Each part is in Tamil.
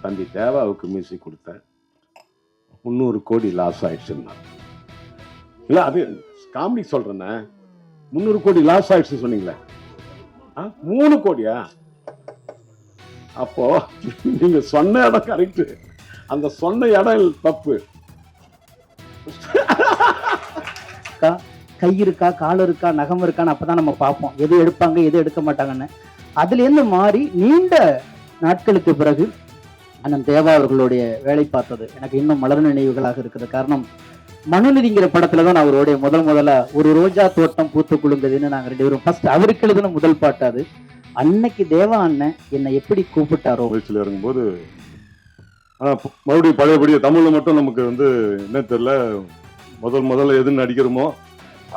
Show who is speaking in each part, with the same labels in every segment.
Speaker 1: தம்பி தேவாவுக்கு மியூசிக் கொடுத்தேன், 300 கோடி லாஸ் ஆயிடுச்சுன்னா. இல்லை அது காமெடி சொல்றேண்ணே. 300 கோடி லாஸ் ஆயிடுச்சு சொன்னீங்களே, 3 கோடியா? அப்போ நீங்க சொன்ன இடம் கரெக்ட், அந்த சொன்ன இடம் தப்பு.
Speaker 2: கை இருக்கா, கால் இருக்கா, நகம் இருக்கான்னு அப்பதான் நம்ம பார்ப்போம், எது எடுப்பாங்க எது எடுக்க மாட்டாங்கன்னு. அதுல இருந்து மாறி நீண்ட நாட்களுக்கு பிறகு அண்ணன் தேவா அவர்களுடைய வேலை பார்த்தது எனக்கு இன்னும் மலர் நினைவுகளாக இருக்குது. காரணம், மனுநீதிங்கிற படத்துல தான் நான் அவருடைய முதல்ல ஒரு ரோஜா தோட்டம் பூத்து குலுங்குதுன்னு நாங்க 2 பேரும் ஃபர்ஸ்ட் அவருக்கு எழுதின முதல் பாட்டு அது. அன்னைக்கு தேவா அண்ணன் என்னை எப்படி கூப்பிட்டாரோ
Speaker 3: வயசுல இறங்கும்போது, மறுபடியும் பழையபடியே தமிழ்ல மட்டும் நமக்கு என்ன தெரியல, முதல்ல எது நடிக்கிறோமோ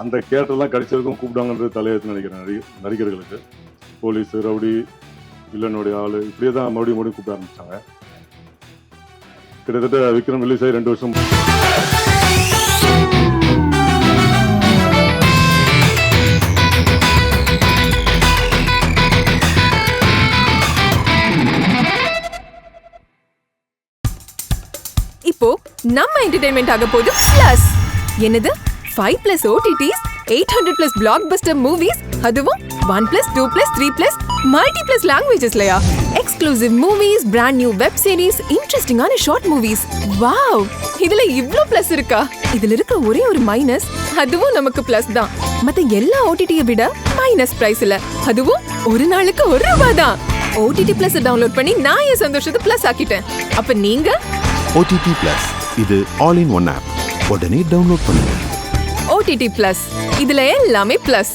Speaker 3: அந்த கேட்டெல்லாம் கிடைச்சதுக்கும் கூப்பிட்டாங்கன்றது தலையெழுத்து நினைக்கிறேன். நடிகர்களுக்கு போலீஸ், ரவுடி, வில்லனுடைய ஆளு, இப்படியே தான் மறுபடியும் கூப்பிட ஆரம்பிச்சாங்க. கிட்டத்தட்ட விக்ரம் ரிலீஸ் ஆகி 2 வருஷம்.
Speaker 4: இப்போ நம்ம என்டர்டெயின்மெண்ட் ஆக போகுது பிளஸ். என்னது 5+ OTTs, 800+ blockbuster movies, அதுவும் 1+, 2+, 3+ multi+ languagesலயா? Exclusive movies, brand new web series, இன்ட்ரெஸ்டிங்கான ஷார்ட் மூவிஸ். வாவ், இதுல இவ்ளோ பிளஸ் இருக்கா? இதுல இருக்க ஒரே ஒரு மைனஸ், அதுவும் நமக்கு பிளஸ் தான். மத்த எல்லா OTT-யை விட மைனஸ் பிரைஸ்ல, அதுவும் ஒரு நாளுக்கு ₹1 தான். OTT Plus டவுன்லோட் பண்ணி நான் என் சந்தோஷத்தை பிளஸ் ஆக்கிட்டேன். அப்ப நீங்க
Speaker 5: OTT Plus, இது ஆல் இன் ஒன் ஆப். உடனே டவுன்லோட் பண்ணுங்க.
Speaker 4: OTT Plus, இதுல எல்லாமே பிளஸ்.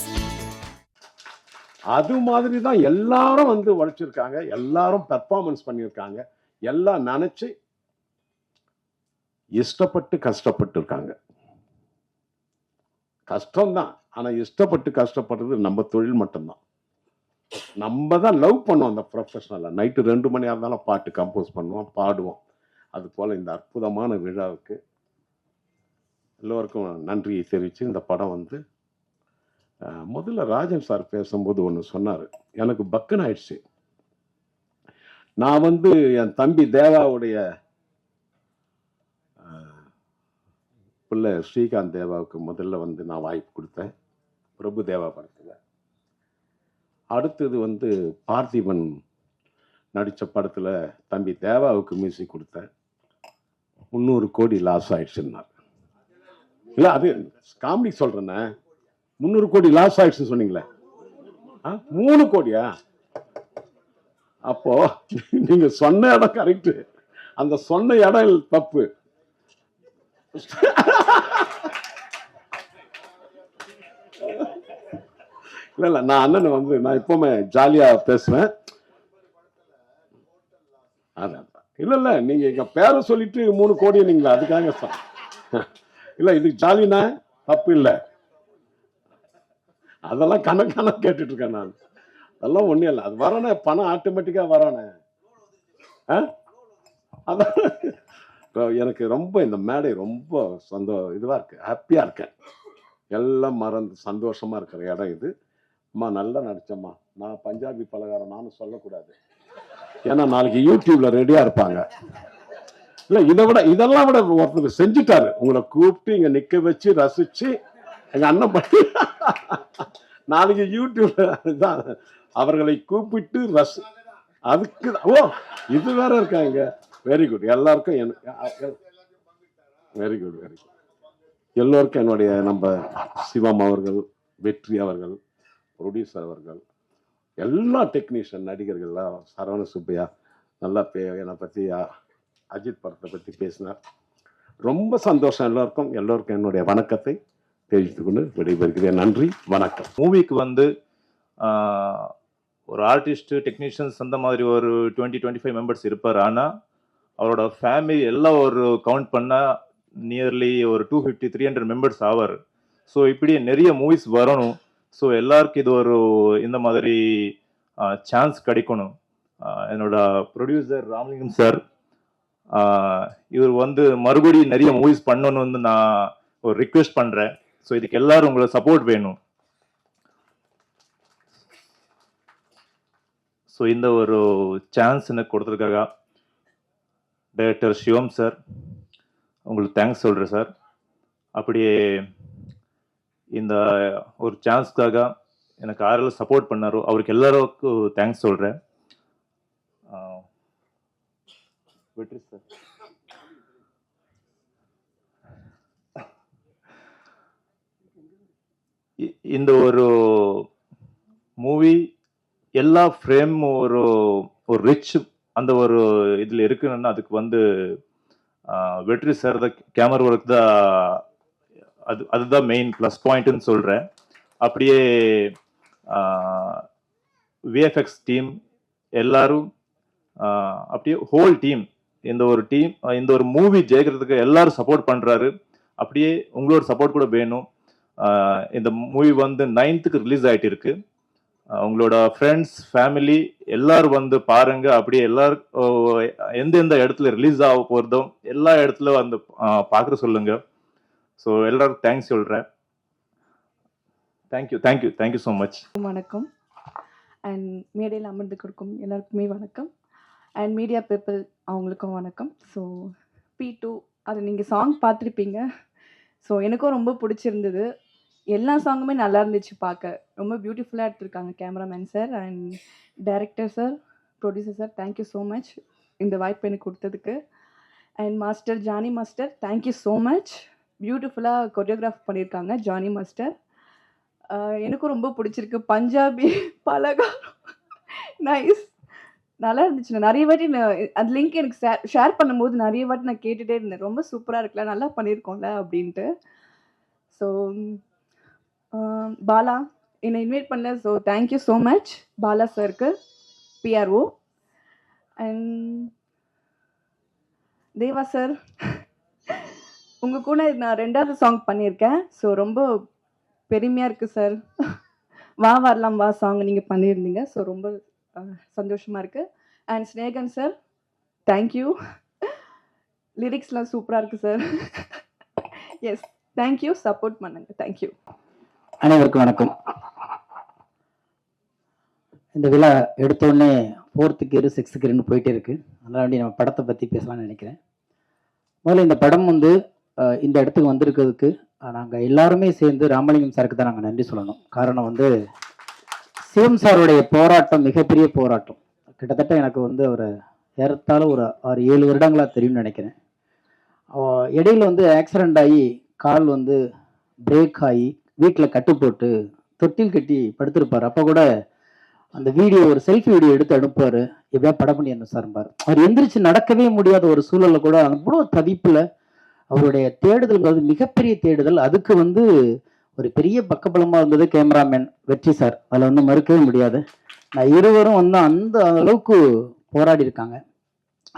Speaker 1: அது மாதிரி தான் எல்லாரும் உழைச்சிருக்காங்க, எல்லாரும் பெர்ஃபார்மன்ஸ் பண்ணியிருக்காங்க, எல்லாம் நினைச்சு இஷ்டப்பட்டு கஷ்டப்பட்டு இருக்காங்க. கஷ்டம்தான், ஆனா இஷ்டப்பட்டு கஷ்டப்படுறது நம்ம தொழில் மட்டும்தான். நம்ம தான் லவ் பண்ணுவோம் அந்த ப்ரொஃபஷனலை. நைட்டு 2 மணியாக இருந்தாலும் பாட்டு கம்போஸ் பண்ணுவோம், பாடுவோம். அது போல் இந்த அற்புதமான விழாவுக்கு எல்லோருக்கும் நன்றியை தெரிவித்து, இந்த படம் முதல்ல ராஜன் சார் பேசும்போது ஒன்று சொன்னார், எனக்கு பக்குன்னு ஆயிடுச்சு. நான் என் தம்பி தேவாவுடைய பிள்ளை ஸ்ரீகாந்த் தேவாவுக்கு முதல்ல நான் வாய்ப்பு கொடுத்தேன் பிரபு தேவா படத்தில். அடுத்தது பார்த்திபன் நடித்த படத்தில் தம்பி தேவாவுக்கு மியூசிக் கொடுத்தேன், 300 கோடி லாஸ் ஆயிடுச்சுன்னார். இல்லை அது காமெடி சொல்கிறேண்ணே. 300 கோடி லாஸ் ஆயிடுச்சுன்னு சொன்னீங்களே, 3 கோடியா? அப்போ நீங்க சொன்ன இடம் கரெக்ட், அந்த சொன்ன இடம் தப்பு. இல்ல நான் அண்ணன் நான் எப்பவுமே ஜாலியா பேசுவேன். அதான் இல்ல நீங்க எங்க பேரை சொல்லிட்டு 3 கோடி நீங்களா, அதுக்காக இல்ல இது ஜாலினா தப்பு இல்லை. அதெல்லாம் கணக்கான கேட்டுட்டு இருக்கேன் நான். அதெல்லாம் ஒண்ணும் இல்லை, அது வரானே, பணம் ஆட்டோமேட்டிக்கா வரானே. அதான் எனக்கு ரொம்ப இந்த மேடை ரொம்ப இதுவா இருக்கு, ஹாப்பியா இருக்கேன். எல்லாம் மறந்து சந்தோஷமா இருக்கிற இடம் இது. அம்மா நல்லா நடிச்சம்மா. நான் பஞ்சாபி பலகாரம் நானும் சொல்லக்கூடாது, ஏன்னா நாளைக்கு யூடியூப்ல ரெடியா இருப்பாங்க. இல்ல இதெல்லாம் விட ஒருத்தர் செஞ்சுட்டாரு, உங்களை கூப்பிட்டு இங்க நிக்க வச்சு ரசிச்சு எங்க அண்ணன் பண்ணி நாளைக்கு யூடியூப்ல தான் அவர்களை கூப்பிட்டு அதுக்கு இது வேற இருக்காங்க. வெரி குட், எல்லாருக்கும் வெரி குட் வெரி குட். எல்லோருக்கும் என்னுடைய நம்ம சிவம் அவர்கள், வெற்றி அவர்கள், ப்ரொடியூசர் அவர்கள், எல்லா டெக்னீஷியன் நடிகர்கள்லாம், சரவண சுப்பையா நல்லா என்னை பற்றி அஜித் படத்தை பற்றி பேசினார். ரொம்ப சந்தோஷம். எல்லோருக்கும் என்னுடைய வணக்கத்தை தெரிவித்துக்கொண்டு விடைபெறுகிறேன். நன்றி, வணக்கம்.
Speaker 6: மூவிக்கு ஒரு ஆர்டிஸ்ட், டெக்னீஷியன்ஸ் அந்த மாதிரி ஒரு 20-25 மெம்பர்ஸ் இருப்பார். ஆனால் அவரோட ஃபேமிலி எல்லாம் ஒரு கவுண்ட் பண்ணால் நியர்லி ஒரு 250-300 மெம்பர்ஸ் ஆவார். ஸோ இப்படி நிறைய மூவிஸ் வரணும். ஸோ எல்லாருக்கும் இது இந்த மாதிரி சான்ஸ் கிடைக்கணும். என்னோட ப்ரொடியூசர் ராமலிங்கம் சார், இவர் மறுபடியும் நிறைய மூவிஸ் பண்ணணும்னு நான் ஒரு ரிக்வெஸ்ட் பண்ணுறேன். ஸோ இதுக்கு எல்லாரும் உங்களை சப்போர்ட் வேணும். ஸோ இந்த ஒரு சான்ஸ் எனக்கு கொடுத்துருக்காங்க. டைரக்டர் சிவம் சார், உங்களுக்கு தேங்க்ஸ் சொல்கிறேன் சார். அப்படியே இந்த ஒரு சான்ஸ்க்காக எனக்கு யாரெல்லாம் சப்போர்ட் பண்ணாரோ அவருக்கு எல்லாருக்கும் தேங்க்ஸ் சொல்கிறேன். வெற்றி சார், இந்த ஒரு மூவி எல்லா ஃப்ரேம் ஒரு ஒரு ரிச் அந்த ஒரு இதில் இருக்குன்னா அதுக்கு வந்து வெற்றி சார் தான் கேமரா ஒர்க் தான், அதுதான் மெயின் ப்ளஸ் பாயிண்ட்னு சொல்கிறேன். அப்படியே விஎஃப்எக்ஸ் டீம் எல்லாரும், அப்படியே ஹோல் டீம், இந்த ஒரு மூவி ஜெயிக்கிறதுக்கு எல்லாரும் சப்போர்ட் பண்ணுறாரு. அப்படியே உங்களோட சப்போர்ட் கூட வேணும். இந்த மூவி வந்து 9th ரிலீஸ் ஆகிட்டு இருக்கு. உங்களோட ஃப்ரெண்ட்ஸ் ஃபேமிலி எல்லாரும் வந்து பாருங்க. அப்படியே எல்லாரும் எந்தெந்த இடத்துல ரிலீஸ் ஆக போகிறதோ எல்லா இடத்துல வந்து பார்க்குற சொல்லுங்க. ஸோ எல்லாருக்கும் தேங்க்ஸ் சொல்கிறேன். Thank you so much.
Speaker 7: வணக்கம். அண்ட் மேடையில் அமர்ந்து கொடுக்கும் எல்லாருக்குமே வணக்கம். அண்ட் மீடியா பீப்புள் அவங்களுக்கும் வணக்கம். ஸோ P2 அது நீங்கள் சாங் பார்த்துருப்பீங்க. ஸோ எனக்கும் ரொம்ப பிடிச்சிருந்தது. எல்லா சாங்குமே நல்லா இருந்துச்சு பார்க்க. ரொம்ப பியூட்டிஃபுல்லாக எடுத்திருக்காங்க cameraman sir and director sir, producer sir. Thank you so much இந்த வாய்ப்பு எனக்கு கொடுத்ததுக்கு. And master Jani master, thank you so much. பியூட்டிஃபுல்லாக கொரியோகிராஃப் பண்ணியிருக்காங்க ஜானி மாஸ்டர். எனக்கும் ரொம்ப பிடிச்சிருக்கு. பஞ்சாபி பலகாரம் நைஸ், நல்லா இருந்துச்சு. நிறைய வாட்டி அந்த லிங்க் எனக்கு ஷேர் பண்ணும்போது நிறைய வாட்டி நான் கேட்டுகிட்டே இருந்தேன், ரொம்ப சூப்பராக இருக்குல்ல, நல்லா பண்ணியிருக்கோம்ல அப்படின்ட்டு. ஸோ பாலா என்னை இன்வைட் பண்ண, so thank you so much Bala சாருக்கு, PRO. அண்ட் தேவா சார், உங்கள் கூட நான் 2வது சாங் பண்ணியிருக்கேன். ஸோ ரொம்ப பெருமையாக இருக்குது சார். வா வரலாம் வா சாங் நீங்கள் பண்ணியிருந்தீங்க. ஸோ ரொம்ப சந்தோஷமாக இருக்குது. And Snehan sir, thank you. லிரிக்ஸ்லாம் சூப்பராக இருக்குது சார். Yes, thank you. சப்போர்ட் பண்ணுங்க. தேங்க்யூ.
Speaker 2: அனைவருக்கும் வணக்கம். இந்த விழா எடுத்தோடனே 4th gear 6th gearன்னு போயிட்டே இருக்கு. அதனால வேண்டி நம்ம படத்தை பற்றி பேசலாம்னு நினைக்கிறேன். முதல்ல இந்த படம் வந்து இந்த இடத்துக்கு வந்திருக்கிறதுக்கு நாங்கள் எல்லாருமே சேர்ந்து ராமலிங்கம் சாருக்கு தான் நாங்கள் நன்றி சொல்லணும். காரணம் வந்து சிவம் சாருடைய போராட்டம் மிகப்பெரிய போராட்டம். கிட்டத்தட்ட எனக்கு வந்து ஒரு ஏறத்தாழ ஒரு 6-7 வருடங்களாக தெரியும்னு நினைக்கிறேன். இடையில வந்து ஆக்சிடெண்ட் ஆகி கால் வந்து பிரேக் ஆகி வீட்டில் கட்டு போட்டு தொட்டில் கட்டி படுத்திருப்பார். அப்போ கூட அந்த வீடியோ, ஒரு செல்ஃபி வீடியோ எடுத்து அனுப்புவார். எப்படியா படம் பண்ணி என்ன சார்பார். அவர் எந்திரிச்சு நடக்கவே முடியாத ஒரு சூழலில் கூட அவ்வளோ தவிப்பில் அவருடைய தேடுதல் மிகப்பெரிய தேடுதல். அதுக்கு வந்து ஒரு பெரிய பக்கபலமாக இருந்தது கேமராமேன் வெற்றி சார். அதில் வந்து மறுக்கவே முடியாது. நான் இருவரும் வந்து அந்த அளவுக்கு போராடி இருக்காங்க.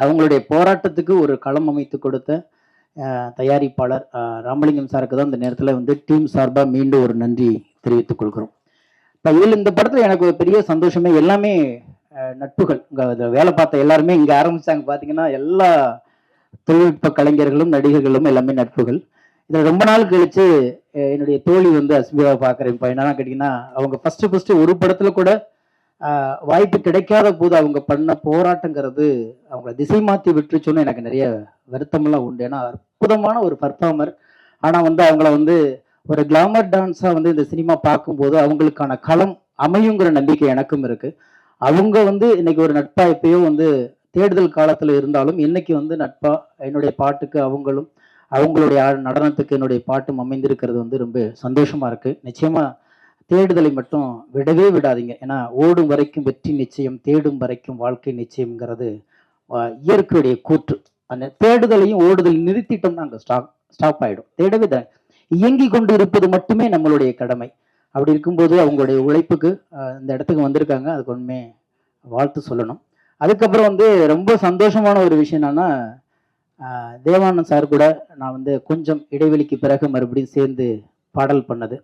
Speaker 2: அவங்களுடைய போராட்டத்துக்கு ஒரு களம் அமைத்து கொடுத்த தயாரிப்பாளர் ராமலிங்கம் சாருக்கு தான் இந்த நேரத்தில் வந்து டீம் சார்பாக மீண்டும் ஒரு நன்றி தெரிவித்துக் கொள்கிறோம். இப்போ இதில் இந்த படத்தில் எனக்கு ஒரு பெரிய சந்தோஷமே எல்லாமே நட்புகள். இங்கே வேலை பார்த்த எல்லாருமே இங்கே ஆரம்பித்தாங்க. பார்த்தீங்கன்னா எல்லா தொழில்நுட்ப கலைஞர்களும் நடிகர்களும் எல்லாமே நட்புகள். இதில் ரொம்ப நாள் கழித்து என்னுடைய தோழி வந்து அஸ்மிதாவை பார்க்குறேன். இப்போ என்னன்னா கேட்டிங்கன்னா, அவங்க ஃபஸ்ட்டு ஒரு படத்தில் கூட வாய்ப்பு கிடைக்காத போது அவங்க பண்ண போராட்டங்கிறது அவங்கள திசை மாற்றி விட்டுருச்சோன்னு எனக்கு நிறைய வருத்தமெல்லாம் உண்டு. ஏன்னா அற்புதமான ஒரு பர்ஃபார்மர். ஆனால் வந்து அவங்கள வந்து ஒரு கிளாமர் டான்ஸாக வந்து இந்த சினிமா பார்க்கும்போது அவங்களுக்கான களம் அமையுங்கிற நம்பிக்கை எனக்கும் இருக்குது. அவங்க வந்து இன்னைக்கு ஒரு நட்பா எப்பயோ வந்து தேடுதல் காலத்தில் இருந்தாலும் இன்னைக்கு வந்து நட்பா என்னுடைய பாட்டுக்கு அவங்களும் அவங்களுடைய நடனத்துக்கு என்னுடைய பாட்டும் அமைந்திருக்கிறது வந்து ரொம்ப சந்தோஷமா இருக்கு. நிச்சயமா தேடுதலை மட்டும் விடவே விடாதீங்க. ஏன்னா ஓடும் வரைக்கும் வெற்றி நிச்சயம், தேடும் வரைக்கும் வாழ்க்கை நிச்சயம்ங்கிறது இயற்கையுடைய கூற்று. அந்த தேடுதலையும் ஓடுதலையும் நிறுத்திட்டோம்னா அங்கே ஸ்டாப் ஆகிடும். தேடவே தான் இயங்கி கொண்டு இருப்பது மட்டுமே நம்மளுடைய கடமை. அப்படி இருக்கும்போது அவங்களுடைய உழைப்புக்கு இந்த இடத்துக்கு வந்திருக்காங்க. அதுக்கு ஒன்றுமே வாழ்த்து சொல்லணும். அதுக்கப்புறம் வந்து ரொம்ப சந்தோஷமான ஒரு விஷயம் என்னன்னா, தேவானந்த் சார் கூட நான் வந்து கொஞ்சம் இடைவெளிக்கு பிறகு மறுபடியும் சேர்ந்து பாடல் பண்ணது.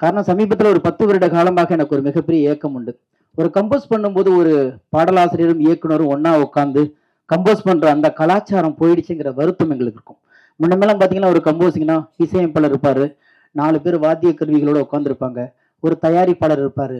Speaker 2: காரணம், சமீபத்தில் ஒரு 10 வருட காலமாக எனக்கு ஒரு மிகப்பெரிய ஏக்கம் உண்டு. ஒரு கம்போஸ் பண்ணும்போது ஒரு பாடலாசிரியரும் இயக்குனரும் ஒன்றா உட்காந்து கம்போஸ் பண்ணுற அந்த கலாச்சாரம் போயிடுச்சுங்கிற வருத்தம் எங்களுக்கு இருக்கும். முன்னமெல்லாம் பார்த்தீங்கன்னா ஒரு கம்போசிங்னா இசையமைப்பாளர் இருப்பார், 4 பேர் வாத்திய கருவிகளோடு உட்காந்துருப்பாங்க, ஒரு தயாரிப்பாளர் இருப்பார்,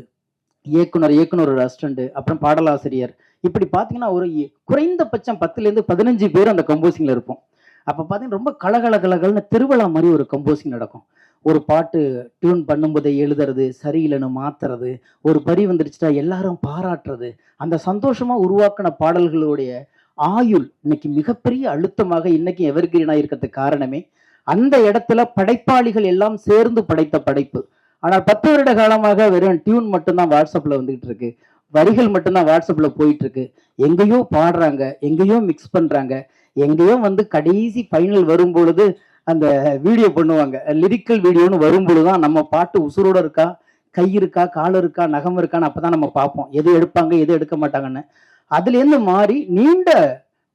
Speaker 2: இயக்குனர் ஒரு அசிஸ்டண்ட், அப்புறம் பாடலாசிரியர், இப்படி பார்த்தீங்கன்னா ஒரு குறைந்தபட்சம் 10லேருந்து 15 பேர் அந்த கம்போசிங்கில் இருப்போம். அப்போ பார்த்தீங்கன்னா ரொம்ப கலகலன்னு திருவிழா மாதிரி ஒரு கம்போசிங் நடக்கும். ஒரு பாட்டு டியூன் பண்ணும்போதே எழுதுறது, சரியில்லைன்னு மாத்துறது, ஒரு வரி வந்துருச்சுட்டா எல்லாரும் பாராட்டுறது, அந்த சந்தோஷமா உருவாக்கின பாடல்களுடைய ஆயுள் இன்னைக்கு மிகப்பெரிய அழுத்தமாக இன்னைக்கு எவர்கிரீனா இருக்கிறதுக்கு காரணமே அந்த இடத்துல படைப்பாளிகள் எல்லாம் சேர்ந்து படைத்த படைப்பு. ஆனால் 10 வருட காலமாக வெறும் டியூன் மட்டும்தான் வாட்ஸ்அப்ல வந்துகிட்டு இருக்கு, வரிகள் மட்டும்தான் வாட்ஸ்அப்ல போயிட்டு இருக்கு. எங்கேயோ பாடுறாங்க, எங்கேயோ மிக்ஸ் பண்றாங்க, எங்கேயோ வந்து கடைசி ஃபைனல் வரும் பொழுது அந்த வீடியோ பண்ணுவாங்க. லிரிக்கல் வீடியோன்னு வரும்பொழுதுதான் நம்ம பாட்டு உசுரோட இருக்கா, கை இருக்கா, கால் இருக்கா, நகம் இருக்கான்னு அப்பதான் நம்ம பார்ப்போம். எது எடுப்பாங்க, எது எடுக்க மாட்டாங்கன்னு. அதுல இருந்து மாறி நீண்ட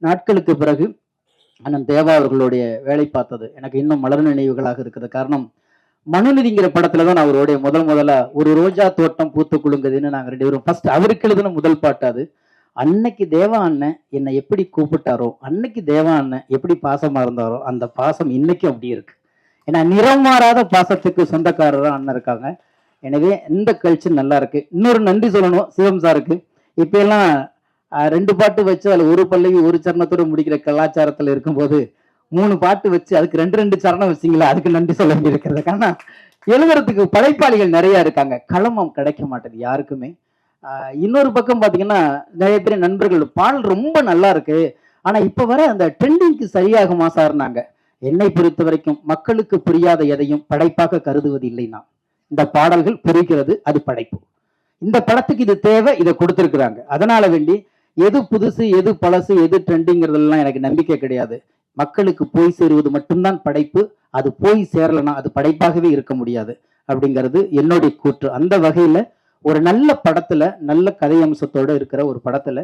Speaker 2: நாட்களுக்கு பிறகு அண்ணன் தேவா அவர்களுடைய வேலை பார்த்தது எனக்கு இன்னும் மலர் நினைவுகளாக இருக்குது. காரணம், மனுநீதிங்கிற படத்துலதான் நான் அவருடைய முதல்ல ஒரு ரோஜா தோட்டம் பூத்து குலுங்குதுன்னு நாங்க 2 பேரும் ஃபர்ஸ்ட் அவருக்கு எழுதின முதல் பாட்டு அது. அன்னைக்கு தேவா அண்ணன் என்னை எப்படி கூப்பிட்டாரோ, அன்னைக்கு தேவா அண்ணன் எப்படி பாசமா இருந்தாரோ, அந்த பாசம் இன்னைக்கும் அப்படி இருக்கு. ஏன்னா நிறம் மாறாத பாசத்துக்கு சொந்தக்காரராக அண்ணன் இருக்காங்க. எனவே இந்த கல்ச்சர் நல்லா இருக்கு. இன்னொரு நன்றி சொல்லணும் சிவம் சாருக்கு. இப்ப எல்லாம் 2 பாட்டு வச்சு அதுல ஒரு பல்லவி ஒரு சரணத்தோட முடிக்கிற கலாச்சாரத்துல இருக்கும்போது 3 பாட்டு வச்சு அதுக்கு 2 சரணம் வச்சிங்களா, அதுக்கு நன்றி சொல்ல வேண்டியிருக்கிறது. ஆனா எழுதுறதுக்கு படைப்பாளிகள் நிறைய இருக்காங்க, களமம் கிடைக்க மாட்டேது யாருக்குமே. இன்னொரு பக்கம் பாத்தீங்கன்னா நிறைய பேர் நண்பர்கள் பாடல் ரொம்ப நல்லா இருக்கு, ஆனா இப்ப வர அந்த ட்ரெண்டிங்க்கு சரியாகுமா சார்னாங்க. என்னை பொறுத்த வரைக்கும் மக்களுக்கு புரியாத எதையும் படைப்பாக கருதுவது இல்லைன்னா இந்த பாடல்கள் புரிகிறது, அது படைப்பு. இந்த படத்துக்கு இது தேவை, இதை கொடுத்துருக்குறாங்க. அதனால வேண்டி எது புதுசு, எது பழசு, எது ட்ரெண்டிங்கிறதுலாம் எனக்கு நம்பிக்கை கிடையாது. மக்களுக்கு போய் சேருவது மட்டும்தான் படைப்பு. அது போய் சேரலைன்னா அது படைப்பாகவே இருக்க முடியாது அப்படிங்கிறது என்னுடைய கூற்று. அந்த வகையில ஒரு நல்ல படத்துல, நல்ல கதை அம்சத்தோட இருக்கிற ஒரு படத்துல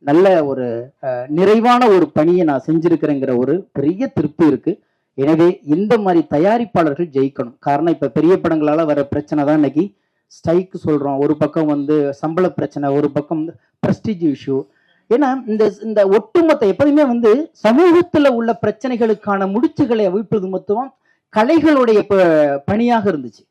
Speaker 2: நல்ல ஒரு நிறைவான ஒரு பணியை நான் செஞ்சிருக்கிறேங்கிற ஒரு பெரிய திருப்தி இருக்கு. எனவே இந்த மாதிரி தயாரிப்பாளர்கள் ஜெயிக்கணும். காரணம், இப்ப பெரிய படங்களால வர பிரச்சனை தான் இன்னைக்கு ஸ்ட்ரைக் சொல்றோம். ஒரு பக்கம் வந்து சம்பள பிரச்சனை, ஒரு பக்கம் பிரஸ்டீஜ் இஷ்யூ. ஏன்னா இந்த ஒட்டுமொத்த எப்போதுமே வந்து சமூகத்துல உள்ள பிரச்சனைகளுக்கான முடிச்சுகளை அவிழ்ப்பது மொத்தம் கலைகளுடைய பணியாக இருந்துச்சு.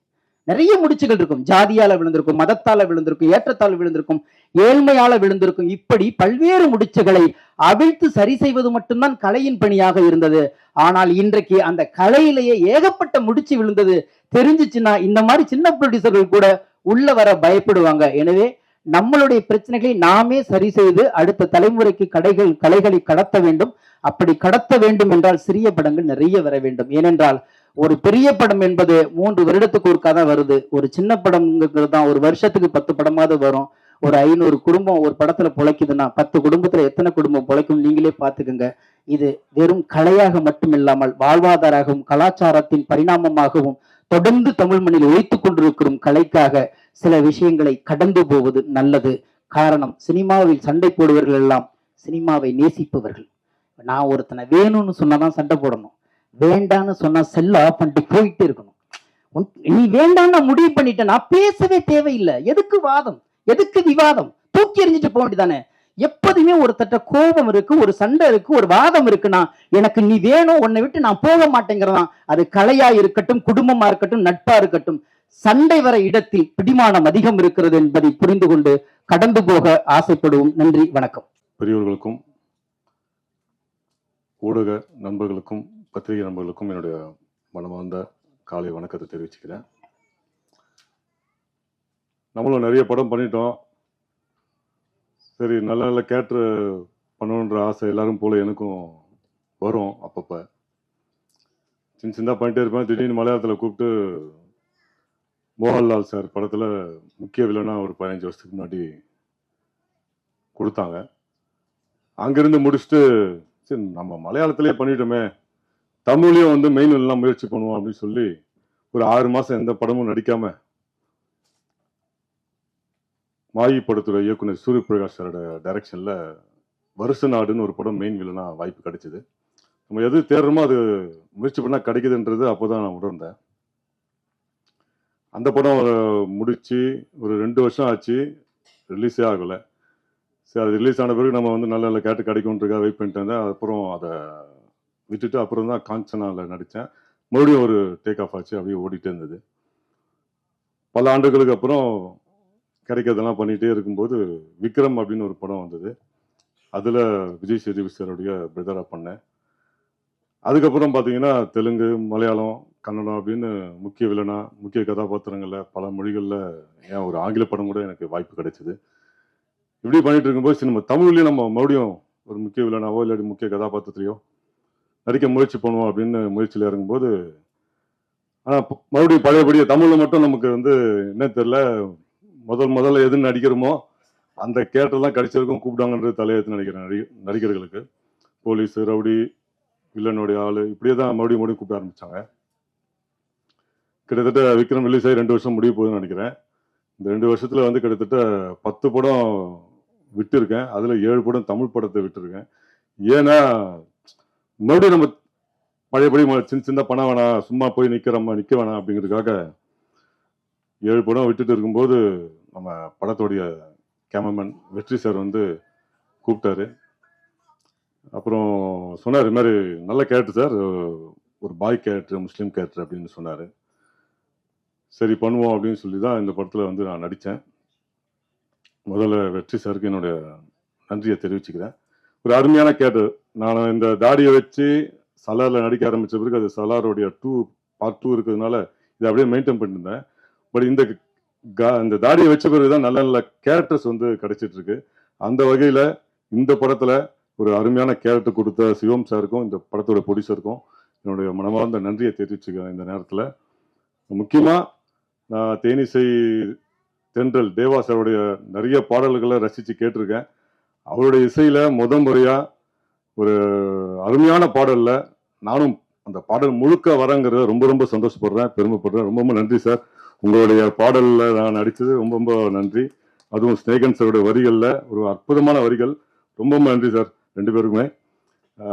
Speaker 2: நிறைய முடிச்சுகள் இருக்கும், ஜாதியால விழுந்திருக்கும், மதத்தால விழுந்திருக்கும், ஏற்றத்தால் விழுந்திருக்கும், ஏழ்மையால விழுந்திருக்கும். இப்படி பல்வேறு முடிச்சுகளை அவிழ்த்து சரி செய்வது மட்டும்தான் கலையின் பணியாக இருந்தது. ஆனால் இன்றைக்கு அந்த கலையிலேயே ஏகப்பட்ட முடிச்சு விழுந்தது தெரிஞ்சிச்சுன்னா இந்த மாதிரி சின்ன ப்ரொடியூசர்கள் கூட உள்ள வர பயப்படுவாங்க. எனவே நம்மளுடைய பிரச்சனைகளை நாமே சரி செய்து அடுத்த தலைமுறைக்கு கலைகளை கடத்த வேண்டும். அப்படி கடத்த வேண்டும் என்றால் சிறிய படங்கள் நிறைய வர வேண்டும். ஏனென்றால் ஒரு பெரிய படம் என்பது 3 வருடத்துக்கு ஒருக்கா தான் வருது. ஒரு சின்ன படம்ங்கிறது தான் ஒரு வருஷத்துக்கு 10 படமாவது வரும். ஒரு 500 குடும்பம் ஒரு படத்துல பொழைக்குதுன்னா 10 குடும்பத்துல எத்தனை குடும்பம் பொழைக்கும் நீங்களே பார்த்துக்குங்க. இது வெறும் கலையாக மட்டும் இல்லாமல் வாழ்வாதாரமாகவும் கலாச்சாரத்தின் பரிணாமமாகவும் தொடர்ந்து தமிழ் மண்ணில் ஒழித்துக் கொண்டிருக்கும் கலைக்காக சில விஷயங்களை கடந்து போவது நல்லது. காரணம், சினிமாவில் சண்டை போடுவர்கள் எல்லாம் சினிமாவை நேசிப்பவர்கள். நான் ஒருத்தனை வேணும்னு சொன்னாதான் சண்டை போடணும், வேண்டான்னு சொன்னா செல்ல ஆஃப் பண்ணிட்டு போயிட்டே இருக்கணும். நீ வேண்டான்னு முடிவு பண்ணிட்ட, நான் பேசவே தேவையில்லை. எதுக்கு வாதம், எதுக்கு விவாதம்? தூக்கி எறிஞ்சிட்டு போக வேண்டியதானே. எப்போதுமே ஒருத்தட்ட கோபம் இருக்கு, ஒரு சண்டை இருக்கு, ஒரு வாதம் இருக்குன்னா எனக்கு நீ வேணும், உன்னை விட்டு நான் போக மாட்டேங்கிறதான். அது கலையா இருக்கட்டும், குடும்பமா இருக்கட்டும், நட்பா இருக்கட்டும், சண்டை வர இடத்தில் பிடிமானம் அதிகம் இருக்கிறது என்பதை புரிந்து கொண்டு கடந்து போக ஆசைப்படுவோம். நன்றி, வணக்கம்.
Speaker 3: பெரியவர்களுக்கும் ஊடக நண்பர்களுக்கும் பத்திரிகை நண்பர்களுக்கும் என்னுடைய மனமார்ந்த காலை வணக்கத்தை தெரிவிச்சுக்கிறேன். நம்மளும் நிறைய படம் பண்ணிட்டோம். சரி, நல்ல நல்ல கேரக்டர் பண்ணணுன்ற ஆசை எல்லாரும் போல எனக்கும் வரும். அப்பப்போ சின்ன பண்ணிட்டே இருப்பேன். திடீர்னு மலையாளத்தில் கூப்பிட்டு மோகன்லால் சார் படத்தில் முக்கிய வில்லனா ஒரு 15 வருஷத்துக்கு முன்னாடி கொடுத்தாங்க. அங்கேருந்து முடிச்சுட்டு சரி நம்ம மலையாளத்திலே பண்ணிட்டோமே, தமிழ்லேயும் வந்து மெயின் எல்லாம் முயற்சி பண்ணுவோம் அப்படின்னு சொல்லி ஒரு 6 மாதம் எந்த படமும் நடிக்காம மாயி படத்தோட இயக்குனர் சூரிய பிரகாஷ் சாரோட டைரக்ஷனில் வருஷ நாடுன்னு ஒரு படம் மெயின் வில்லனா வாய்ப்பு கிடைச்சிது. நம்ம எது தேடுறோமோ அது முயற்சி பண்ணால் கிடைக்குதுன்றது அப்போ தான் நான் உணர்ந்தேன். அந்த படம் முடித்து ஒரு 2 வருஷம் ஆச்சு, ரிலீஸே ஆகலை. சரி, அது ரிலீஸ் ஆன பிறகு நம்ம வந்து நல்ல நல்ல கேட்டு கிடைக்கும்ன்றதுக்காக வெயிட் பண்ணிட்டு இருந்தேன். அப்புறம் அதை விட்டுட்டு அப்புறம் தான் காஞ்சனாவில் நடித்தேன். மறுபடியும் ஒரு டேக் ஆஃப் ஆச்சு, அப்படியே ஓடிட்டே இருந்தது. பல ஆண்டுகளுக்கு அப்புறம் கிடைக்கிறதெல்லாம் பண்ணிகிட்டே இருக்கும்போது விக்ரம் அப்படின்னு ஒரு படம் வந்தது. அதில் விஜய் சேதுபதி சாருடைய பிரதராக பண்ணேன். அதுக்கப்புறம் பார்த்தீங்கன்னா தெலுங்கு, மலையாளம், கன்னடம் அப்படின்னு முக்கிய வில்லனா, முக்கிய கதாபாத்திரங்களில் பல மொழிகளில் ஏன் ஒரு ஆங்கில படம் கூட எனக்கு வாய்ப்பு கிடைச்சிது. இப்படி பண்ணிட்டு இருக்கும்போது நம்ம தமிழ்லேயும் நம்ம மறுபடியும் ஒரு முக்கிய வில்லனாவோ இல்லாட்டி முக்கிய கதாபாத்திரத்தையோ நடிக்க முயற்சி பண்ணுவோம் அப்படின்னு முயற்சியில் இறங்கும்போது, ஆனால் மறுபடியும் பழையபடியே தமிழில் மட்டும் நமக்கு வந்து என்ன தெரியல, முதல்ல எது நடிக்கிறோமோ அந்த கேரக்டர்லாம் கிடைச்சிருக்கும் கூப்பிடாங்கன்றது தலையெழுத்து நினைக்கிறேன் நடிகர்களுக்கு. போலீஸ், ரவுடி, வில்லனுடைய ஆள் இப்படியே தான் மறுபடியும் கூப்பிட ஆரம்பித்தாங்க. கிட்டத்தட்ட விக்ரம் ரிலீஸ் ஆகி 2 வருஷம் முடிய போகுதுன்னு நினைக்கிறேன். இந்த 2 வருஷத்தில் வந்து கிட்டத்தட்ட 10 படம் விட்டுருக்கேன். அதில் 7 படம் தமிழ் படத்தை விட்டுருக்கேன். ஏன்னா மறுபடியும் நம்ம பழையபடி சின்ன பணம் வேணாம், சும்மா போய் நிற்க வேணாம் அப்படிங்கிறதுக்காக 7 படம் விட்டுட்டு இருக்கும்போது நம்ம படத்தோடைய கேமராமேன் வெற்றி சார் வந்து கூப்பிட்டாரு. அப்புறம் சொன்னார், இது மாதிரி நல்ல கேரக்டர் சார், ஒரு பாய் கேரக்டர், முஸ்லீம் கேரக்டர் அப்படின்னு சொன்னார். சரி பண்ணுவோம் அப்படின்னு சொல்லி தான் இந்த படத்தில் வந்து நான் நடித்தேன். முதல்ல வெற்றி சாருக்கு என்னுடைய நன்றியை தெரிவிச்சுக்கிறேன். ஒரு அருமையான கேரக்டர். நான் இந்த தாடியை வச்சு சலாரில் நடிக்க ஆரம்பித்த பிறகு அது சலாருடைய பார்ட் 2 இருக்கிறதுனால இதை அப்படியே மெயின்டைன் பண்ணியிருந்தேன். பட் இந்த தாடியை வச்ச பிறகு தான் நல்ல நல்ல கேரக்டர்ஸ் வந்து கிடைச்சிட்டு இருக்கு. அந்த வகையில் இந்த படத்தில் ஒரு அருமையான கேரக்டர் கொடுத்த சிவம் சாருக்கும் இந்த படத்தோட ப்ரொடியூசருக்கும் என்னுடைய மனமார்ந்த நன்றியை தெரிவிச்சுக்கிறேன். இந்த நேரத்தில் முக்கியமாக நான் தேனிசை தென்றல் தேவா சாருடைய நிறைய பாடல்களை ரசித்து கேட்டிருக்கேன். அவருடைய இசையில் முறையாக ஒரு அருமையான பாடலில் நானும் அந்த பாடல் முழுக்க வரங்கிறத ரொம்ப ரொம்ப சந்தோஷப்படுறேன், பெருமைப்படுறேன். ரொம்ப நன்றி சார். உங்களுடைய பாடலில் நான் நடித்தது ரொம்ப நன்றி. அதுவும் ஸ்நேகன் சாருடைய வரிகளில் ஒரு அற்புதமான வரிகள். ரொம்ப நன்றி சார் 2 பேருக்குமே.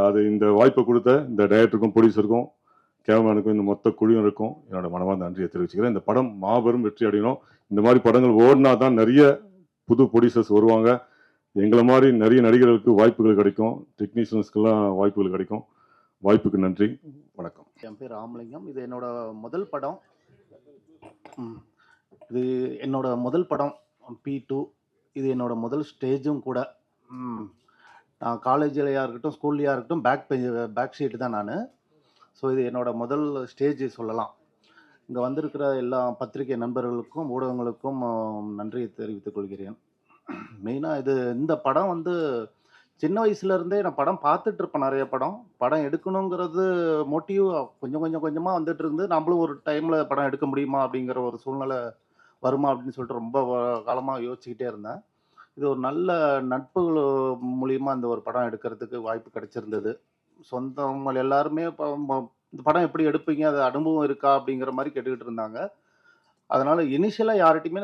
Speaker 3: அது இந்த வாய்ப்பை கொடுத்த இந்த டைரக்டருக்கும் ப்ரொடியூசருக்கும் கேமரானுக்கும் இந்த மொத்த குழுவினருக்கும் என்னோட மனமார்ந்த நன்றியை தெரிவிச்சுக்கிறேன். இந்த படம் மாபெரும் வெற்றி அடையணும். இந்த மாதிரி படங்கள் ஓடினா தான் நிறைய புது ப்ரொடியூசர்ஸ் வருவாங்க. எங்களை மாதிரி நிறைய நடிகர்களுக்கு வாய்ப்புகள் கிடைக்கும், டெக்னீஷியன்ஸ்க்கெல்லாம் வாய்ப்புகள் கிடைக்கும். வாய்ப்புக்கு நன்றி, வணக்கம்.
Speaker 2: என் பேர் ராமலிங்கம். இது என்னோட முதல் படம். இது என்னோட முதல் படம் P2. இது என்னோட முதல் ஸ்டேஜும் கூட. நான் காலேஜ்லையாக இருக்கட்டும், ஸ்கூல்லையாக இருக்கட்டும், பேக் ஷீட்டு தான் நான். ஸோ இது என்னோட முதல் ஸ்டேஜ் சொல்லலாம். இங்கே வந்திருக்கிற எல்லா பத்திரிகை நண்பர்களுக்கும் ஊடகங்களுக்கும் நன்றியை தெரிவித்துக் கொள்கிறேன். மெயினாக இந்த படம் வந்து சின்ன வயசுலேருந்தே நான் படம் பார்த்துட்டு இருப்பேன். நிறைய படம் எடுக்கணுங்கிறது மோட்டிவ் கொஞ்சமாக வந்துட்டு இருந்து, நம்மளும் ஒரு டைமில் படம் எடுக்க முடியுமா அப்படிங்கிற ஒரு சூழ்நிலை வருமா அப்படின்னு சொல்லிட்டு ரொம்ப காலமாக யோசிச்சுக்கிட்டே இருந்தேன். இது ஒரு நல்ல நட்புகள் மூலியமா இந்த ஒரு படம் எடுக்கிறதுக்கு வாய்ப்பு கிடைச்சிருந்தது. சொந்தங்கள் எல்லாருமே இந்த படம் எப்படி எடுப்பீங்க, அது அனுபவம் இருக்கா அப்படிங்கிற மாதிரி கேட்டுக்கிட்டு இருந்தாங்க. அதனால இனிஷியலாக யார்கிட்டையுமே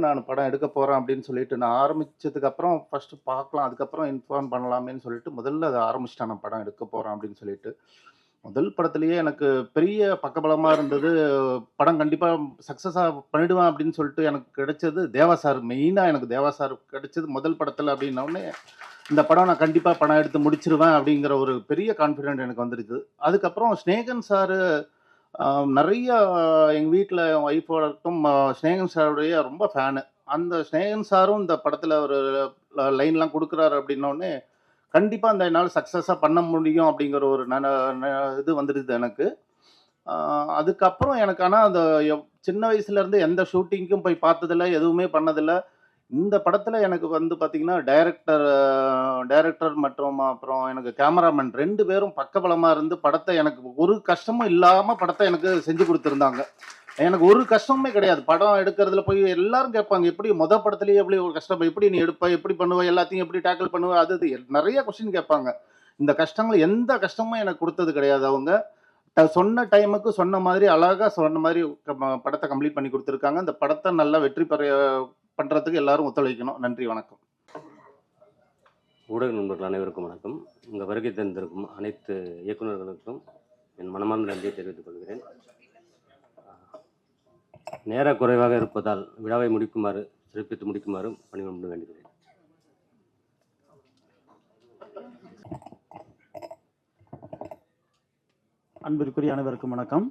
Speaker 2: நான் படம் எடுக்க போகிறேன் அப்படின்னு சொல்லிட்டு நான் ஆரம்பித்ததுக்கப்புறம் ஃபஸ்ட்டு பார்க்கலாம், அதுக்கப்புறம் இன்ஃபார்ம் பண்ணலாமேன்னு சொல்லிட்டு முதல்ல அதை ஆரம்பிச்சிட்டேன். நான் படம் எடுக்க போகிறேன் அப்படின்னு சொல்லிட்டு முதல் படத்துலேயே எனக்கு பெரிய பக்கபலமாக இருந்தது. படம் கண்டிப்பாக சக்ஸஸாக பண்ணிடுவேன் அப்படின்னு சொல்லிட்டு எனக்கு கிடைச்சது தேவா சார். மெயினாக எனக்கு தேவா சார் கிடைச்சது முதல் படத்தில். அப்படின்னோடனே இந்த படம் நான் கண்டிப்பாக படம் எடுத்து முடிச்சிருவேன் அப்படிங்கிற ஒரு பெரிய கான்ஃபிடென்ட் எனக்கு வந்துருக்கு. அதுக்கப்புறம் ஸ்நேகன் சார் நிறைய எங்கள் வீட்டில் என் ஒய்ஃபோடட்டும் ஸ்நேகன் சாருடைய ரொம்ப ஃபேனு. அந்த ஸ்நேகன் சாரும் இந்த படத்தில் ஒரு லைன்லாம் கொடுக்குறாரு அப்படின்னோடனே கண்டிப்பாக அந்த என்னால் சக்ஸஸாக பண்ண முடியும் அப்படிங்கிற ஒரு இது வந்துடுது எனக்கு. அதுக்கப்புறம் எனக்கு ஆனால் அந்த சின்ன வயசுலேருந்து எந்த ஷூட்டிங்க்கும் போய் பார்த்ததில்ல, எதுவுமே பண்ணதில்லை. இந்த படத்தில் எனக்கு வந்து பார்த்திங்கன்னா டைரக்டர் மற்றும் அப்புறம் எனக்கு கேமராமேன் 2 பேரும் பக்கபலமாக இருந்து படத்தை எனக்கு ஒரு கஷ்டமும் இல்லாமல் படத்தை எனக்கு செஞ்சு கொடுத்துருந்தாங்க. எனக்கு ஒரு கஷ்டமுமே கிடையாது. படம் எடுக்கிறதுல போய் எல்லாரும் கேட்பாங்க, எப்படி படத்துலேயே எப்படி ஒரு கஷ்டம், எப்படி நீ எடுப்ப, எப்படி பண்ணுவ, எல்லாத்தையும் எப்படி டேக்கிள் பண்ணுவ, அது நிறைய கொஸ்டின் கேட்பாங்க. இந்த கஷ்டங்கள் எந்த கஷ்டமும் எனக்கு கொடுத்தது கிடையாது. அவங்க சொன்ன டைமுக்கு சொன்ன மாதிரி அழகாக சொன்ன மாதிரி படத்தை கம்ப்ளீட் பண்ணி கொடுத்துருக்காங்க. இந்த படத்தை நல்லா வெற்றி பண்ணுறதுக்கு எல்லாரும் ஒத்துழைக்கணும். நன்றி, வணக்கம்.
Speaker 8: ஊடக நண்பர்கள் அனைவருக்கும் வணக்கம். உங்கள் வருகை தந்திருக்கும் அனைத்து இயக்குநர்களுக்கும் என் மனமார்ந்த நன்றியை தெரிவித்துக் கொள்கிறேன். நேர குறைவாக இருப்பதால் விழாவை சிறப்பித்து முடிக்குமாறும் பணிவன்பு வேண்டுகிறேன்.
Speaker 9: அன்பிற்குரிய அனைவருக்கும் வணக்கம்.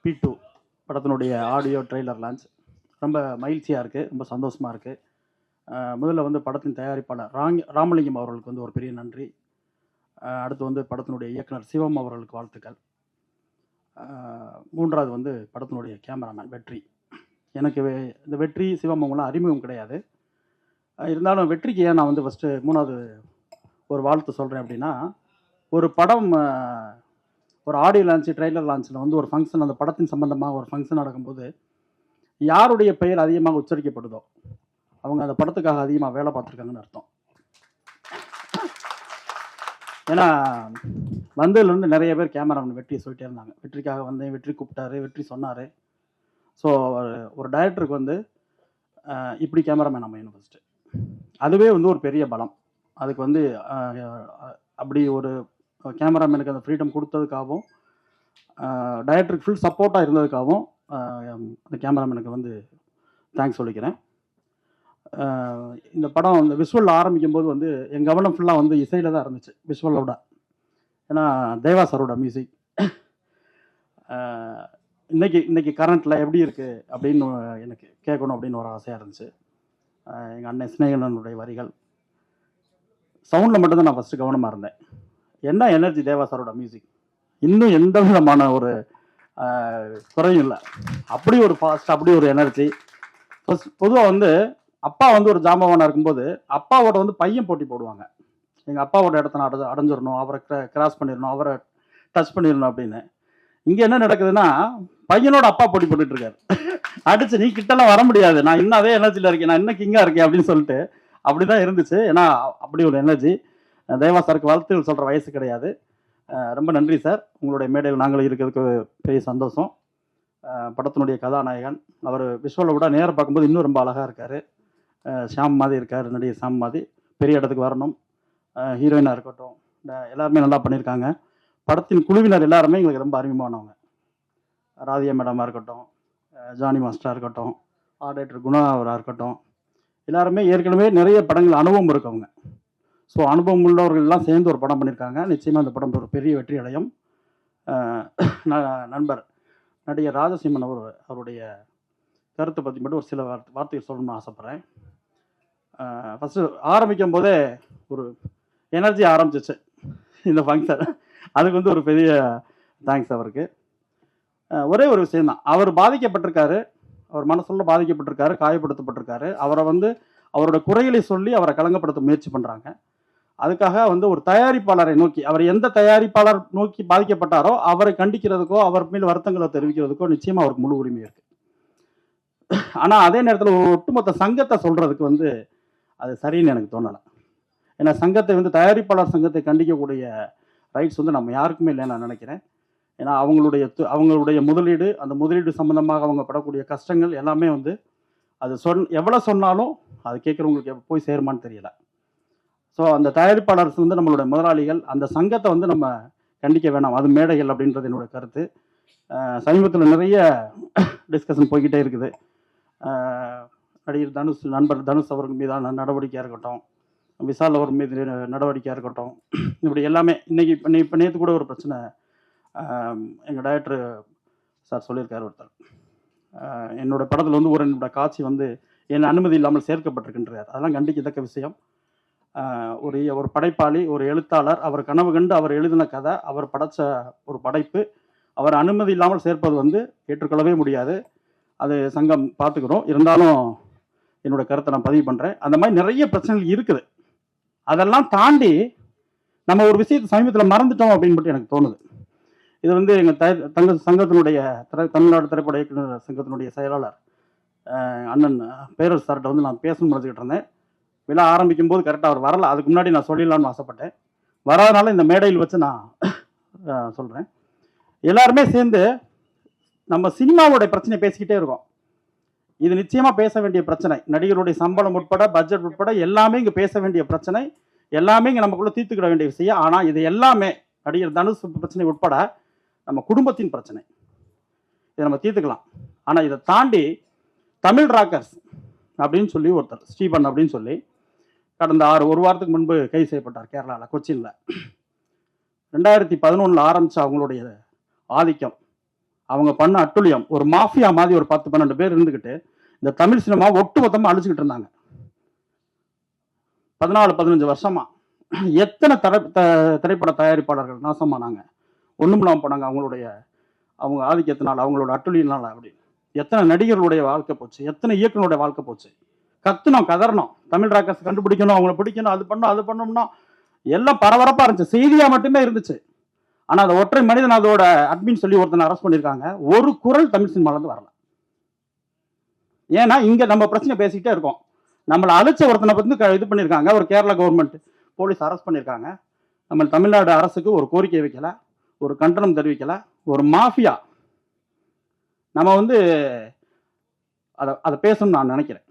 Speaker 9: P2 படத்தினுடைய ஆடியோ ட்ரெய்லர் லான்ச் ரொம்ப மகிழ்ச்சியாக இருக்குது, ரொம்ப சந்தோஷமாக இருக்குது. முதல்ல வந்து படத்தின் தயாரிப்பாளர் ராமலிங்கம் அவர்களுக்கு வந்து ஒரு பெரிய நன்றி. அடுத்து வந்து படத்தினுடைய இயக்குனர் சிவம் அவர்களுக்கு வாழ்த்துக்கள். மூன்றாவது வந்து படத்தினுடைய கேமராமேன் வெற்றி. எனக்கு இந்த வெற்றி சிவம் அவங்களாம் அறிமுகம் கிடையாது. இருந்தாலும் வெற்றிக்கு ஏன் நான் வந்து ஃபஸ்ட்டு மூணாவது ஒரு வாழ்த்து சொல்கிறேன் அப்படின்னா, ஒரு படம் ஒரு ஆடியோ லான்ச்சு ட்ரெய்லர் லான்ச்சில் வந்து ஒரு ஃபங்க்ஷன், அந்த படத்தின் சம்பந்தமாக ஒரு ஃபங்க்ஷன் நடக்கும்போது யாருடைய பெயர் அதிகமாக உச்சரிக்கப்படுதோ அவங்க அந்த படத்துக்காக அதிகமாக வேலை பார்த்துருக்காங்கன்னு அர்த்தம். ஏன்னா வந்ததுலேருந்து நிறைய பேர் கேமராமேன் வெற்றியை சொல்லிட்டே இருந்தாங்க. வெற்றிக்காக வந்தேன், வெற்றி கூப்பிட்டாரு, வெற்றி சொன்னார். ஸோ ஒரு டைரக்டருக்கு வந்து இப்படி கேமராமேன் அமையணும் ஃபஸ்ட்டு. அதுவே வந்து ஒரு பெரிய பலம். அதுக்கு வந்து அப்படி ஒரு கேமராமேனுக்கு அந்த ஃப்ரீடம் கொடுத்ததுக்காகவும் டைரக்டருக்கு ஃபுல் சப்போர்ட்டாக இருந்ததுக்காகவும் அந்த கேமராமேனுக்கு வந்து தேங்க்ஸ் சொல்லிக்கிறேன். இந்த படம் இந்த விஷுவல் ஆரம்பிக்கும் போது வந்து என் கவனம் ஃபுல்லாக வந்து இசையில் தான் இருந்துச்சு, விஷுவலோட. ஏன்னா தேவா சாரோட மியூசிக் இன்னைக்கு கரண்ட்டில் எப்படி இருக்குது அப்படின்னு எனக்கு கேட்கணும் அப்படின்னு ஒரு ஆசையாக இருந்துச்சு. எங்கள் அண்ணன் சினேகனனுடைய வரிகள், சவுண்டில் மட்டும்தான் நான் ஃபஸ்ட்டு கவனமாக இருந்தேன். என்ன எனர்ஜி தேவா சாரோட மியூசிக், இன்னும் எந்த விதமான ஒரு குறையும் இல்லை. அப்படி ஒரு ஃபாஸ்ட், அப்படி ஒரு எனர்ஜி. ஃபஸ்ட் பொதுவாக வந்து அப்பா வந்து ஒரு ஜாம்பவானாக இருக்கும்போது அப்பாவோட வந்து பையன் போட்டி போடுவாங்க. எங்கள் அப்பாவோட இடத்த நான் அடைஞ்சிடணும், அவரை கிராஸ் பண்ணிடணும், அவரை டச் பண்ணிடணும் அப்படின்னு. இங்கே என்ன நடக்குதுன்னா, பையனோட அப்பா போட்டி போட்டுட்டு இருக்காரு. அடிச்சு நீ கிட்டலாம் வர முடியாது, நான் இன்னும் அதே எனர்ஜியில் இருக்கேன், நான் இன்னும் கிங்காக இருக்கேன் அப்படின்னு சொல்லிட்டு அப்படி தான் இருந்துச்சு. ஏன்னா அப்படி ஒரு எனர்ஜி. தேவா சாருக்கு வாழ்த்துகள் சொல்கிற வயசு கிடையாது. ரொம்ப நன்றி சார், உங்களுடைய மேடையில் நாங்கள் இருக்கிறதுக்கு பெரிய சந்தோஷம். படத்தினுடைய கதாநாயகன் அவர் விஷுவலை விட நேரம் பார்க்கும்போது இன்னும் ரொம்ப அழகாக இருக்கார். ஷாம் மாதிரி இருக்கார், நடிகர் ஷாம் மாதிரி. பெரிய இடத்துக்கு வரணும். ஹீரோயினாக இருக்கட்டும், எல்லாருமே நல்லா பண்ணியிருக்காங்க. படத்தின் குழுவினர் எல்லாருமே எங்களுக்கு ரொம்ப அறிமுகமானவங்க. ராதியா மேடமாக இருக்கட்டும், ஜானி மாஸ்டராக இருக்கட்டும், ஆர்டேட்டர் குணா அவராக இருக்கட்டும், எல்லாருமே ஏற்கனவே நிறைய படங்கள் அனுபவம் இருக்கவங்க. ஸோ அனுபவம் உள்ளவர்கள்லாம் சேர்ந்து ஒரு படம் பண்ணியிருக்காங்க. நிச்சயமாக அந்த படம் ஒரு பெரிய வெற்றி அடையும். நண்பர் நடிகர் ராஜசிம்மன் அவருடைய கருத்தை பற்றி மட்டும் ஒரு சில வார்த்தைகள் சொல்லணும்னு ஆசைப்பட்றேன். ஃபஸ்ட்டு ஆரம்பிக்கும் போதே ஒரு எனர்ஜி ஆரம்பிச்சிச்சு இந்த ஃபங்க்ஷன். அதுக்கு வந்து ஒரு பெரிய தேங்க்ஸ் அவருக்கு. ஒரே ஒரு விஷயந்தான், அவர் பாதிக்கப்பட்டிருக்காரு, அவர் மனசுல பாதிக்கப்பட்டிருக்காரு, காயப்படுத்தப்பட்டிருக்காரு. அவரை வந்து அவரோட குறைகளை சொல்லி அவரை கலங்கப்படுத்த முயற்சி பண்ணுறாங்க. அதுக்காக வந்து ஒரு தயாரிப்பாளரை நோக்கி, அவர் எந்த தயாரிப்பாளர் நோக்கி பாதிக்கப்பட்டாரோ அவரை கண்டிக்கிறதுக்கோ அவர் மேல் வருத்தங்களை தெரிவிக்கிறதுக்கோ நிச்சயமாக அவருக்கு முழு உரிமை இருக்குது. ஆனால் அதே நேரத்தில் ஒரு ஒட்டுமொத்த சங்கத்தை சொல்கிறதுக்கு வந்து அது சரின்னு எனக்கு தோணலை. ஏன்னா சங்கத்தை வந்து தயாரிப்பாளர் சங்கத்தை கண்டிக்கக்கூடிய ரைட்ஸ் வந்து நம்ம யாருக்குமே இல்லைன்னு நான் நினைக்கிறேன். ஏன்னா அவங்களுடைய முதலீடு, அந்த முதலீடு சம்மந்தமாக அவங்க படக்கூடிய கஷ்டங்கள் எல்லாமே வந்து அது எவ்வளோ சொன்னாலும் அது கேட்குறவங்களுக்கு போய் சேருமான்னு தெரியல. ஸோ அந்த தயாரிப்பாளர்ஸ் வந்து நம்மளுடைய முதலாளிகள், அந்த சங்கத்தை வந்து நம்ம கண்டிக்க வேணாம், அது மேடைகள் அப்படின்றது என்னோட கருத்து. சமீபத்தில் நிறைய டிஸ்கஷன் போய்கிட்டே இருக்குது. நடிகர் நண்பர் தனுஷ் அவர்கள் மீதான நடவடிக்கையாக இருக்கட்டும், விஷால் அவர் மீது நடவடிக்கையாக இருக்கட்டும், இப்படி எல்லாமே இப்போ நேற்று கூட ஒரு பிரச்சனை எங்கள் டைரக்டர் சார் சொல்லியிருக்காரு. ஒருத்தர் என்னோட படத்தில் வந்து என்னோட காட்சி வந்து என் அனுமதி இல்லாமல் சேர்க்கப்பட்டிருக்கின்றார். அதெல்லாம் கண்டிக்கத்தக்க விஷயம். ஒரு படைப்பாளி, ஒரு எழுத்தாளர், அவர் கனவு கண்டு அவர் எழுதின கதை, அவர் படைத்த ஒரு படைப்பு, அவர் அனுமதி இல்லாமல் சேர்ப்பது வந்து ஏற்றுக்கொள்ளவே முடியாது. அது சங்கம் பார்த்துக்கிறோம். இருந்தாலும் என்னோட கருத்தை நான் பதிவு பண்ணுறேன். அந்த மாதிரி நிறைய பிரச்சனைகள் இருக்குது. அதெல்லாம் தாண்டி நம்ம ஒரு விஷயத்தை சமீபத்தில் மறந்துட்டோம் அப்படின்னு மட்டும் எனக்கு தோணுது. இது வந்து எங்கள் சங்கத்தினுடைய தமிழ்நாடு திரைப்பட இயக்குனர் சங்கத்தினுடைய செயலாளர் அண்ணன் பேரரசு சார்கிட்ட வந்து நான் பேசணும்னு நினச்சிக்கிட்டு இருந்தேன். விழா ஆரம்பிக்கும் போது கரெக்டாக அவர் வரல. அதுக்கு முன்னாடி நான் சொல்லிடலான்னு ஆசைப்பட்டேன். வராதனால இந்த மேடையில் வச்சு நான் சொல்கிறேன். எல்லாருமே சேர்ந்து நம்ம சினிமாவோடைய பிரச்சனை பேசிக்கிட்டே இருக்கோம். இது நிச்சயமாக பேச வேண்டிய பிரச்சனை. நடிகருடைய சம்பளம் உட்பட, பட்ஜெட் உட்பட எல்லாமே இங்கே பேச வேண்டிய பிரச்சனை. எல்லாமே இங்கே நமக்குள்ளே தீர்த்துக்கிட வேண்டிய விஷயம். ஆனால் இது எல்லாமே நடிகர் தனுஷ் பிரச்சனை உட்பட நம்ம குடும்பத்தின் பிரச்சனை. இதை நம்ம தீர்த்துக்கலாம். ஆனால் இதை தாண்டி தமிழ் ராக்கர்ஸ் அப்படின்னு சொல்லி ஒருத்தர் ஸ்டீபன் அப்படின்னு சொல்லி கடந்த ஒரு வாரத்துக்கு முன்பு கைது செய்யப்பட்டார் கேரளாவில், கொச்சினில். 2011 ஆரம்பித்த அவங்களுடைய ஆதிக்கம், அவங்க பண்ண அட்டுழியம், ஒரு மாஃபியா மாதிரி ஒரு 10-12 பேர் இருந்துக்கிட்டு இந்த தமிழ் சினிமா ஒட்டுமொத்தமாக அழிச்சுக்கிட்டு இருந்தாங்க. 14-15 வருஷமா எத்தனை திரைப்பட தயாரிப்பாளர்கள் நாசமானாங்க, ஒன்றும் இல்லாமல் போனாங்க. அவங்க ஆதிக்கத்தினால், அவங்களோட அட்டுழியினால். அப்படி எத்தனை நடிகர்களுடைய வாழ்க்கை போச்சு, எத்தனை இயக்குனருடைய வாழ்க்கை போச்சு. கத்துனோம், கதறணும், தமிழ் ராக்கர்ஸ் கண்டுபிடிக்கணும், அவங்கள பிடிக்கணும், அது பண்ணணும்னா எல்லாம் பரபரப்பாக இருந்துச்சு, செய்தியாக மட்டுமே இருந்துச்சு. ஆனால் அந்த ஒற்றை மனிதன் அதோட அட்மின் சொல்லி ஒருத்தனை அரெஸ்ட் பண்ணியிருக்காங்க. ஒரு குரல் தமிழ் சினிமாலேருந்து வரல. ஏன்னா இங்கே நம்ம பிரச்சனை பேசிக்கிட்டே இருக்கோம். நம்மளை அழிச்ச ஒருத்தனை பற்றி இது பண்ணியிருக்காங்க. ஒரு கேரளா கவர்மெண்ட் போலீஸ் அரெஸ்ட் பண்ணியிருக்காங்க. நம்ம தமிழ்நாடு அரசுக்கு ஒரு கோரிக்கை வைக்கல, ஒரு கண்டனம் தெரிவிக்கல. ஒரு மாஃபியா நம்ம அதை பேசணும்னு நான் நினைக்கிறேன்.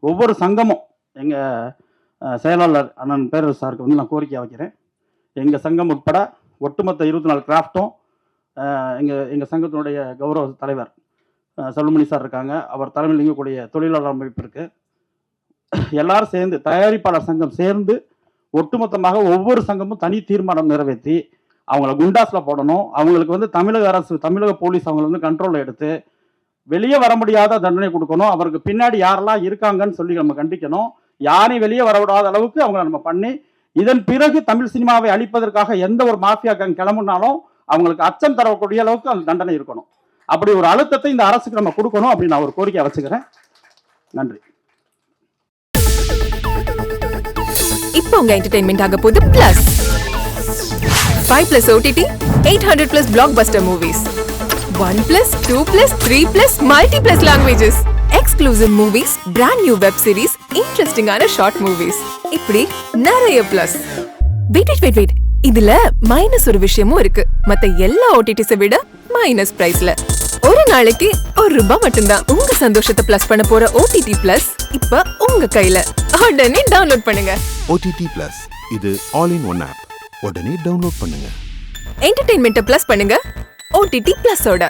Speaker 9: ஒவ்வொரு சங்கமும் எங்கள் செயலாளர் அண்ணன் பேரரசு சாருக்கு நான் கோரிக்கை வைக்கிறேன். எங்கள் சங்கம் உட்பட ஒட்டுமொத்த 24 கிராஃப்டும், எங்கள் சங்கத்தினுடைய கௌரவ தலைவர் செல்வமணி சார் இருக்காங்க, அவர் தலைமையில் இயங்கக்கூடிய தொழிலாளர் அமைப்பு இருக்கு, எல்லாரும் சேர்ந்து தயாரிப்பாளர் சங்கம் சேர்ந்து ஒட்டுமொத்தமாக ஒவ்வொரு சங்கமும் தனி தீர்மானம் நிறைவேற்றி அவங்கள குண்டாஸில் போடணும். அவங்களுக்கு தமிழக அரசு, தமிழக போலீஸ் அவங்களை கண்ட்ரோலில் எடுத்து வெளியே வர முடியாத தண்டனை கொடுக்கணும். அவருக்கு பின்னாடி யாரெல்லாம் இருக்காங்கன்னு சொல்லி நம்ம கண்டிக்கணும். யாரையும் வெளியே வரவிடாத அளவுக்கு அவங்கள நம்ம பண்ணி, இதன் பிறகு தமிழ் சினிமாவை அழிப்பதற்காக எந்த ஒரு மாஃபியா கிளம்புனாலும் அவங்களுக்கு அச்சம் தரக்கூடிய அளவுக்கு அந்த தண்டனை இருக்கணும். அப்படி ஒரு அழுத்தத்தை இந்த அரசுக்கு நம்ம கொடுக்கணும் அப்படின்னு நான் ஒரு கோரிக்கை வச்சுக்கிறேன். நன்றி.
Speaker 4: இப்போ உங்க என்டர்டெயின்மெண்ட் ஆக போகுது plus 5+ OTT 800+ blockbuster movies 1+, 2+, 3+, multi+ languages exclusive movies, brand new web series, interesting ஆன short movies, இப்படி நிறைய பிளஸ். வெயிட் இதுல மைனஸ் ஒரு விஷயமும் இருக்கு. மத்த எல்லா OTTs விட மைனஸ் பிரைஸ்ல ஒரு நாளைக்கு ₹1 மட்டும்தான். உங்க சந்தோஷத்தை பிளஸ் பண்ண போற OTT பிளஸ் இப்ப உங்க கையில. உடனே டவுன்லோட் பண்ணுங்க.
Speaker 5: OTT Plus இது ஆல் இன் ஒன் ஆப். உடனே டவுன்லோட் பண்ணுங்க.
Speaker 4: என்டர்டெயின்மெண்ட்டை பிளஸ் பண்ணுங்க OTT பிளஸோட.